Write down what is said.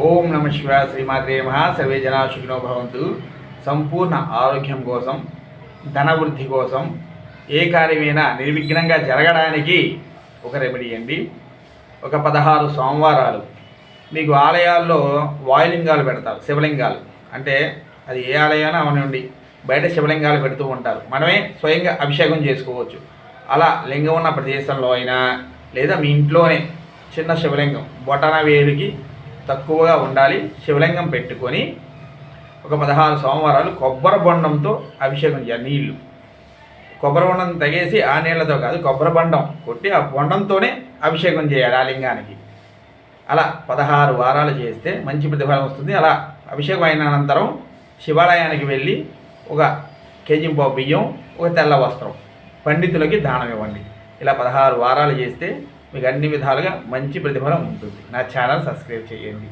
ఓం నమ శివాయ. శ్రీమాత్రే నమః. సర్వే జనా సుఖినో భవంతు. సంపూర్ణ ఆరోగ్యం కోసం, ధనవృద్ధి కోసం, ఏ కార్యమైనా నిర్విఘ్నంగా జరగడానికి ఒక రెమెడీ అండి. ఒక 16 సోమవారాలు మీకు ఆలయాల్లో వాయులింగాలు పెడతారు, శివలింగాలు. అంటే అది ఏ ఆలయానా అవనండి, బయట శివలింగాలు పెడుతూ ఉంటారు. మనమే స్వయంగా అభిషేకం చేసుకోవచ్చు. అలా లింగం ఉన్న ప్రదేశంలో అయినా, లేదా మీ ఇంట్లోనే చిన్న శివలింగం బొటన వేలుకి తక్కువగా ఉండాలి, శివలింగం పెట్టుకొని ఒక 16 సోమవారాలు కొబ్బరి బొండంతో అభిషేకం చేయాలి. నీళ్లు కొబ్బరి బొండం తగేసి ఆ నీళ్లతో కాదు, కొబ్బరి బొండం కొట్టి ఆ బొండంతోనే అభిషేకం చేయాలి ఆ లింగానికి. అలా 16 వారాలు చేస్తే మంచి ప్రతిఫలం వస్తుంది. అలా అభిషేకం అయిన అనంతరం శివాలయానికి వెళ్ళి ఒక కేజీంపావు బియ్యం, ఒక తెల్ల వస్త్రం పండితులకి దానం ఇవ్వండి. ఇలా 16 వారాలు చేస్తే మీకు అన్ని విధాలుగా మంచి ప్రతిఫలం ఉంటుంది. నా ఛానల్ సబ్స్క్రైబ్ చేయండి.